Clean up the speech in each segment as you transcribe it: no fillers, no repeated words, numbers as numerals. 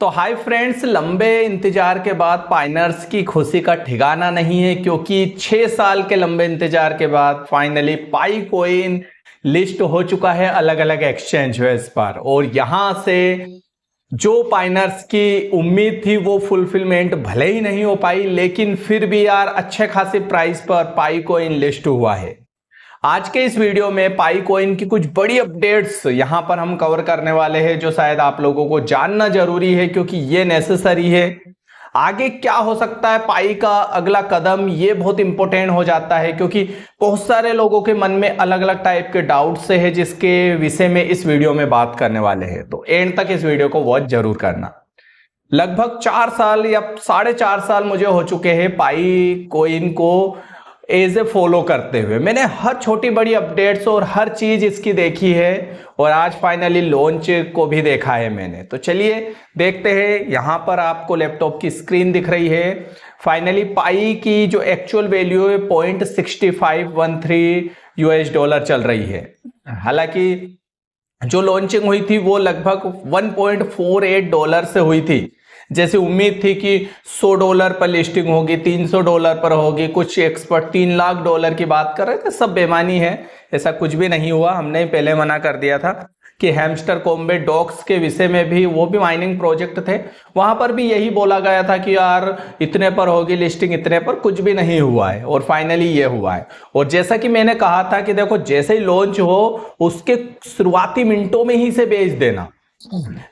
तो hi friends, लंबे इंतजार के बाद पाइनर्स की खुशी का ठिकाना नहीं है क्योंकि 6 साल के लंबे इंतजार के बाद फाइनली पाई कोइन लिस्ट हो चुका है अलग अलग एक्सचेंज पर। और यहां से जो पाइनर्स की उम्मीद थी वो फुलफिलमेंट भले ही नहीं हो पाई, लेकिन फिर भी यार अच्छे खासे प्राइस पर पाई कोइन लिस्ट हुआ है। आज के इस वीडियो में पाई कोइन की कुछ बड़ी अपडेट्स यहां पर हम कवर करने वाले हैं जो शायद आप लोगों को जानना जरूरी है क्योंकि ये नेसेसरी है। आगे क्या हो सकता है पाई का अगला कदम, ये बहुत इंपॉर्टेंट हो जाता है क्योंकि बहुत सारे लोगों के मन में अलग अलग टाइप के डाउट्स है जिसके विषय में इस वीडियो में बात करने वाले हैं। तो एंड तक इस वीडियो को वॉच जरूर करना। लगभग 4 साल या 4.5 साल मुझे हो चुके हैं पाई कोइन को एज ए फॉलो करते हुए। मैंने हर छोटी बड़ी अपडेट्स और हर चीज इसकी देखी है और आज फाइनली लॉन्च को भी देखा है मैंने। तो चलिए देखते हैं। यहां पर आपको लैपटॉप की स्क्रीन दिख रही है। फाइनली पाई की जो एक्चुअल वैल्यू है $0.6513 US चल रही है। हालांकि जो लॉन्चिंग हुई थी वो लगभग $1.48 से हुई थी। जैसे उम्मीद थी कि $100 पर लिस्टिंग होगी, $300 पर होगी। कुछ एक्सपर्ट $3 लाख की बात कर रहे थे, सब बेमानी है, ऐसा कुछ भी नहीं हुआ। हमने पहले मना कर दिया था कि हैमस्टर कॉम्बैट डॉग्स के विषय में भी, वो भी माइनिंग प्रोजेक्ट थे, वहां पर भी यही बोला गया था कि यार इतने पर होगी लिस्टिंग, इतने पर। कुछ भी नहीं हुआ है और फाइनली ये हुआ है। और जैसा कि मैंने कहा था कि देखो जैसे ही लॉन्च हो उसके शुरुआती मिनटों में ही से बेच देना,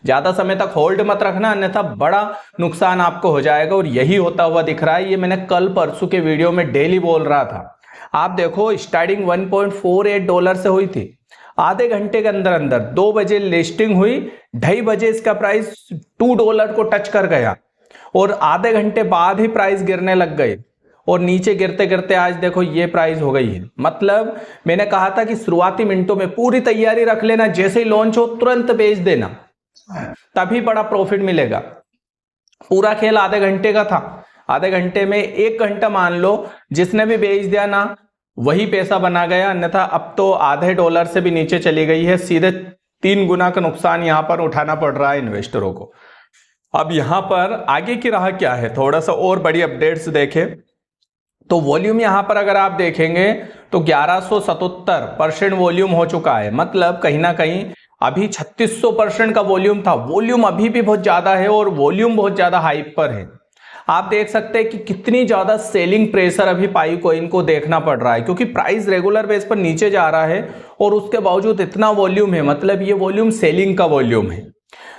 ज्यादा समय तक होल्ड मत रखना, अन्यथा बड़ा नुकसान आपको हो जाएगा। और यही होता हुआ दिख रहा है। ये मैंने कल परसों के वीडियो में डेली बोल रहा था। आप देखो स्टार्टिंग $1.48 से हुई थी, आधे घंटे के अंदर अंदर 2 बजे लिस्टिंग हुई, 2:30 बजे इसका प्राइस $2 को टच कर गया और आधे घंटे बाद ही प्राइस गिरने लग गई और नीचे गिरते गिरते आज देखो ये प्राइस हो गई है। मतलब मैंने कहा था कि शुरुआती मिनटों में पूरी तैयारी रख लेना, जैसे ही लॉन्च हो तुरंत बेच देना, तभी बड़ा प्रॉफिट मिलेगा। पूरा खेल आधे घंटे का था। आधे घंटे में 1 घंटा मान लो जिसने भी बेच दिया ना वही पैसा बना गया, अन्यथा अब तो आधे डॉलर से भी नीचे चली गई है। सीधे 3 गुना का नुकसान यहां पर उठाना पड़ रहा है इन्वेस्टरों को। अब यहां पर आगे की राह क्या है, थोड़ा सा और बड़ी अपडेट्स देखें तो वॉल्यूम यहां पर अगर आप देखेंगे तो 1177% वॉल्यूम हो चुका है। मतलब कहीं ना कहीं अभी 3600% का वॉल्यूम था। वॉल्यूम अभी भी बहुत ज्यादा है और वॉल्यूम बहुत ज्यादा हाइप पर है। आप देख सकते हैं कि कितनी ज्यादा सेलिंग प्रेशर अभी पाई कोइन को देखना पड़ रहा है क्योंकि प्राइस रेगुलर बेस पर नीचे जा रहा है और उसके बावजूद इतना वॉल्यूम है। मतलब ये वॉल्यूम सेलिंग का वॉल्यूम है।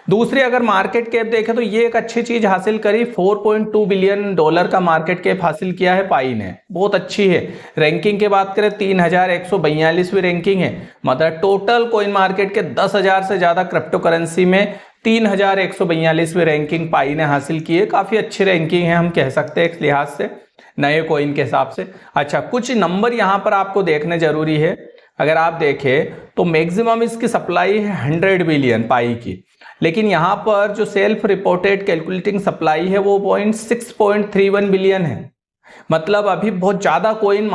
दूसरी अगर मार्केट कैप देखें तो ये एक अच्छी चीज हासिल करी, $4.2 बिलियन का मार्केट कैप हासिल किया है पाई ने, बहुत अच्छी है। रैंकिंग की बात करें 3142वीं रैंकिंग है। मतलब टोटल कोइन मार्केट के 10,000 से ज्यादा क्रिप्टो करेंसी में 3142वीं रैंकिंग पाई ने हासिल की है। काफी अच्छी रैंकिंग है हम कह सकते हैं एक लिहाज से, नए कोइन के हिसाब से। अच्छा, कुछ नंबर यहां पर आपको देखने जरूरी है। अगर आप देखें तो मैक्सिमम इसकी सप्लाई है 100 बिलियन पाई की, लेकिन यहां पर जो सेल्फ रिपोर्टेड कैलकुलेटिंग सप्लाई है वो 6.31 बिलियन है। मतलब अभी बहुत ज्यादा कोइन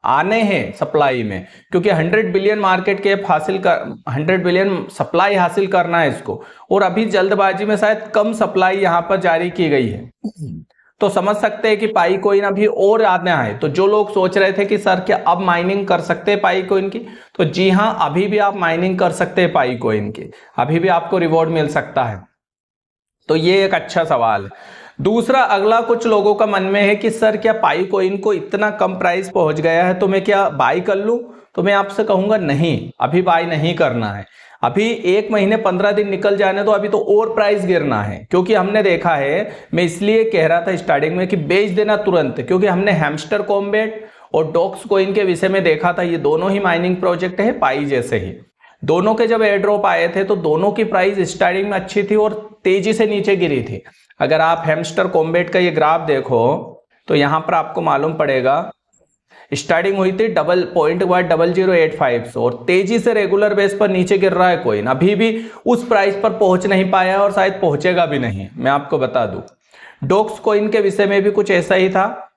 आने हैं सप्लाई में क्योंकि 100 बिलियन मार्केट कैप हासिल कर 100 बिलियन सप्लाई हासिल करना है इसको, और अभी जल्दबाजी में शायद कम सप्लाई यहां पर जारी की गई है। तो समझ सकते हैं कि पाई कोइन अभी और आना है। तो जो लोग सोच रहे थे कि सर क्या अब माइनिंग कर सकते हैं पाई कोइन की, तो जी हां, अभी भी आप माइनिंग कर सकते हैं पाई कोइन की, अभी भी आपको रिवॉर्ड मिल सकता है। तो ये एक अच्छा सवाल है। दूसरा अगला, कुछ लोगों का मन में है कि सर क्या पाई कोइन को इतना कम प्राइस पहुंच गया है तो मैं क्या बाई कर लूं? तो मैं आपसे कहूंगा नहीं, अभी बाई नहीं करना है। अभी 1 महीने 15 दिन निकल जाने तो अभी तो और प्राइस गिरना है क्योंकि हमने देखा है, मैं इसलिए कह रहा था स्टार्टिंग में कि बेच देना तुरंत, क्योंकि हमने हैमस्टर कॉम्बैट और डॉग्स कोइन के विषय में देखा था। ये दोनों ही माइनिंग प्रोजेक्ट है पाई जैसे ही। दोनों के जब एयर ड्रॉप आए थे तो दोनों की प्राइस स्टार्टिंग में अच्छी थी और तेजी से नीचे गिरी थी। अगर आप हैमस्टर कॉम्बैट का ये ग्राफ देखो तो यहां पर आपको मालूम पड़ेगा स्टार्टिंग हुई थी 0.0085 और तेजी से रेगुलर बेस पर नीचे गिर रहा है कोइन। अभी भी उस प्राइस पर पहुंच नहीं पाया और शायद पहुंचेगा भी नहीं, मैं आपको बता दूं। डॉक्स कोइन के विषय में भी कुछ ऐसा ही था।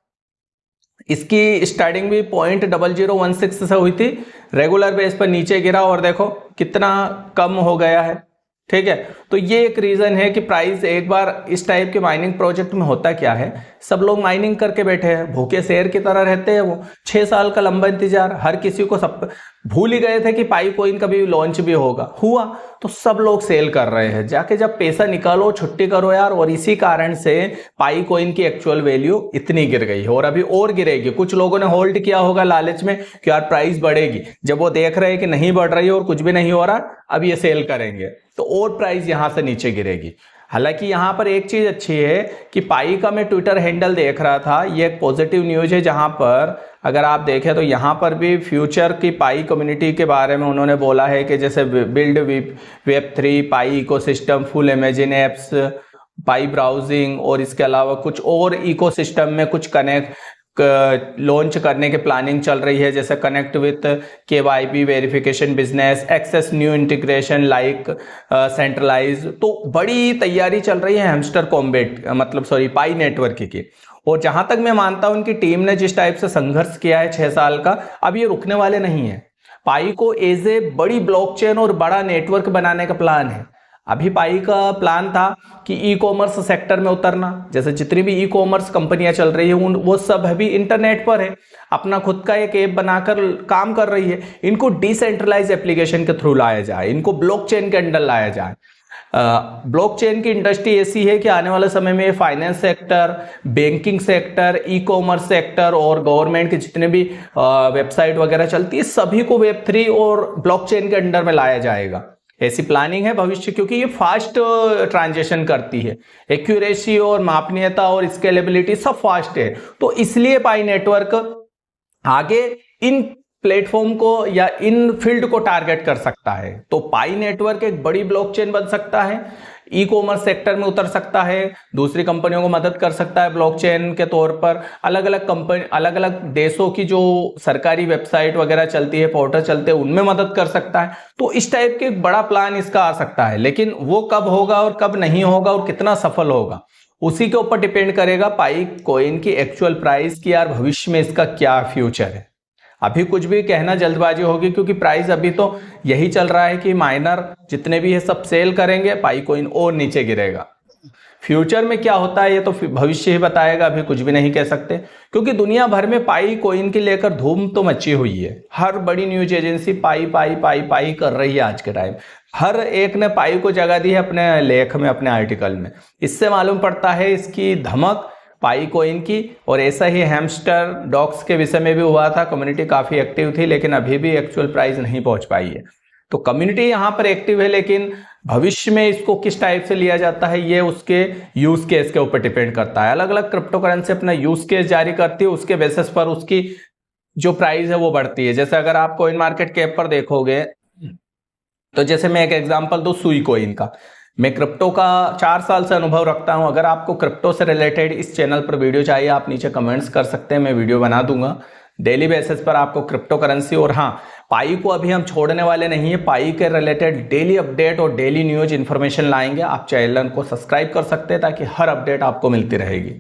इसकी स्टार्टिंग भी 0.0016 से हुई थी, रेगुलर बेस पर नीचे गिरा और देखो कितना कम हो गया है। ठीक है, तो ये एक रीजन है कि प्राइस एक बार इस टाइप के माइनिंग प्रोजेक्ट में होता क्या है, सब लोग माइनिंग करके बैठे हैं, भूखे शेर की तरह रहते हैं। वो 6 साल का लंबा इंतजार, हर किसी को, सब भूल ही गए थे कि पाई कोइन कभी लॉन्च भी होगा, हुआ तो सब लोग सेल कर रहे हैं। जाके जब पैसा निकालो छुट्टी करो यार, और इसी कारण से पाई कोइन की एक्चुअल वैल्यू इतनी गिर गई है और अभी और गिरेगी। कुछ लोगों ने होल्ड किया होगा लालच में कि यार प्राइस बढ़ेगी, जब वो देख रहे हैं कि नहीं बढ़ रही है और कुछ भी नहीं हो रहा, अब ये सेल करेंगे तो और प्राइस यहां से नीचे गिरेगी। हालांकि यहां पर एक चीज अच्छी है कि पाई का मैं ट्विटर हैंडल देख रहा था, ये एक पॉजिटिव न्यूज है, जहां पर अगर आप देखें तो यहां पर भी फ्यूचर की पाई कम्युनिटी के बारे में उन्होंने बोला है कि जैसे बिल्ड वेब3, पाई इकोसिस्टम, फुल इमेजिन एप्स, पाई ब्राउजिंग और इसके अलावा कुछ और इकोसिस्टम में कुछ कनेक्ट लॉन्च करने की प्लानिंग चल रही है, जैसे connect with KYB verification business, access new integration like centralize. तो बड़ी तैयारी चल रही है हैमस्टर कॉम्बैट मतलब सॉरी पाई नेटवर्क की। और जहां तक मैं मानता हूं उनकी टीम ने जिस टाइप से संघर्ष किया है 6 साल का, अब ये रुकने वाले नहीं है। पाई को एज ए बड़ी ब्लॉकचेन और बड़ा नेटवर्क बनाने का प्लान है। अभी पाई का प्लान था कि ई कॉमर्स सेक्टर में उतरना, जैसे जितनी भी ई कॉमर्स कंपनियां चल रही है वो सब अभी इंटरनेट पर है, अपना खुद का एक ऐप बनाकर काम कर रही है। इनको डिसेंट्रलाइज एप्लीकेशन के थ्रू लाया जाए, इनको ब्लॉकचेन के अंडर लाया जाए। ब्लॉकचेन की इंडस्ट्री ऐसी है कि आने वाले समय में finance sector, banking sector, e commerce sector और गवर्नमेंट के जितने भी वेबसाइट वगैरह चलती है सभी को वेब3 और ब्लॉकचेन के अंडर में लाया जाएगा। ऐसी प्लानिंग है भविष्य, क्योंकि ये फास्ट ट्रांजेक्शन करती है, एक्यूरेसी और मापनीयता और स्केलेबिलिटी सब फास्ट है। तो इसलिए पाई नेटवर्क आगे इन प्लेटफॉर्म को या इन फील्ड को टारगेट कर सकता है। तो पाई नेटवर्क एक बड़ी ब्लॉकचेन बन सकता है, ई कॉमर्स सेक्टर में उतर सकता है, दूसरी कंपनियों को मदद कर सकता है ब्लॉकचेन के तौर पर। अलग अलग कंपनी, अलग अलग देशों की जो सरकारी वेबसाइट वगैरह चलती है, पोर्टल चलते हैं, उनमें मदद कर सकता है। तो इस टाइप के एक बड़ा प्लान इसका आ सकता है, लेकिन वो कब होगा और कब नहीं होगा और कितना सफल होगा उसी के ऊपर डिपेंड करेगा पाई कोइन की एक्चुअल प्राइस की, यार भविष्य में इसका क्या फ्यूचर है। अभी कुछ भी कहना जल्दबाजी होगी, क्योंकि प्राइस अभी तो यही चल रहा है कि माइनर जितने भी है सब सेल करेंगे, पाई कोइन और नीचे गिरेगा। फ्यूचर में क्या होता है ये तो भविष्य ही बताएगा, अभी कुछ भी नहीं कह सकते, क्योंकि दुनिया भर में पाई कोइन के लेकर धूम तो मची हुई है। हर बड़ी न्यूज एजेंसी पाई पाई पाई पाई कर रही है आज के टाइम, हर एक ने पाई को जगह दी है अपने लेख में, अपने आर्टिकल में। इससे मालूम पड़ता है इसकी धमक पाई कोइन की। और ऐसा ही हैमस्टर डॉग्स के विषय में भी हुआ था, कम्युनिटी काफी एक्टिव थी, लेकिन अभी भी एक्चुअल प्राइस नहीं पहुंच पाई है। तो कम्युनिटी यहां पर एक्टिव है, लेकिन भविष्य में इसको किस टाइप से लिया जाता है ये उसके यूज केस के ऊपर डिपेंड करता है। अलग अलग क्रिप्टो करेंसी अपना यूज केस जारी करती है, उसके बेसिस पर उसकी जो प्राइस है वो बढ़ती है। जैसे अगर आप कोइन मार्केट कैप पर देखोगे तो जैसे मैं एक एग्जांपल दूं सुई कोइन का, मैं क्रिप्टो का 4 साल से अनुभव रखता हूं। अगर आपको क्रिप्टो से रिलेटेड इस चैनल पर वीडियो चाहिए, आप नीचे कमेंट्स कर सकते हैं, मैं वीडियो बना दूंगा डेली बेसिस पर आपको क्रिप्टो करेंसी। और हाँ, पाई को अभी हम छोड़ने वाले नहीं है, पाई के रिलेटेड डेली अपडेट और डेली न्यूज इन्फॉर्मेशन लाएंगे। आप चैनल को सब्सक्राइब कर सकते हैं ताकि हर अपडेट आपको मिलती रहेगी।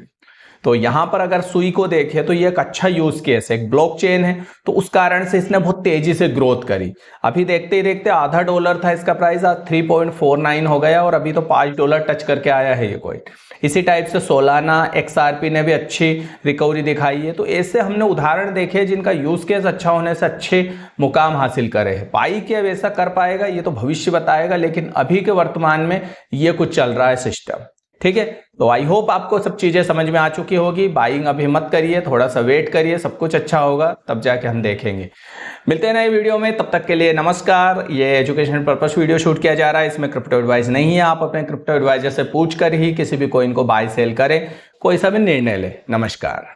तो यहां पर अगर सुई को देखें तो ये एक अच्छा यूज केस है, एक ब्लॉकचेन है, तो उस कारण से इसने बहुत तेजी से ग्रोथ करी। अभी देखते ही देखते आधा डॉलर था इसका प्राइस, आज 3.49 हो गया और अभी तो $5 टच करके आया है ये कोइन। इसी टाइप से सोलाना, XRP ने भी अच्छी रिकवरी दिखाई है। तो ऐसे हमने उदाहरण देखे जिनका यूज केस अच्छा होने से अच्छे मुकाम हासिल करे हैं। पाई क्या वैसा कर पाएगा ये तो भविष्य बताएगा, लेकिन अभी के वर्तमान में ये कुछ चल रहा है सिस्टम। ठीक है, तो आई होप आपको सब चीजें समझ में आ चुकी होगी। बाइंग अभी मत करिए, थोड़ा सा वेट करिए, सब कुछ अच्छा होगा तब जाके हम देखेंगे। मिलते हैं नए वीडियो में, तब तक के लिए नमस्कार। ये एजुकेशन पर्पस वीडियो शूट किया जा रहा है, इसमें क्रिप्टो एडवाइस नहीं है। आप अपने क्रिप्टो एडवाइजर से पूछ कर ही किसी भी कोइन को बाय सेल करें, कोई सा भी निर्णय ले। नमस्कार।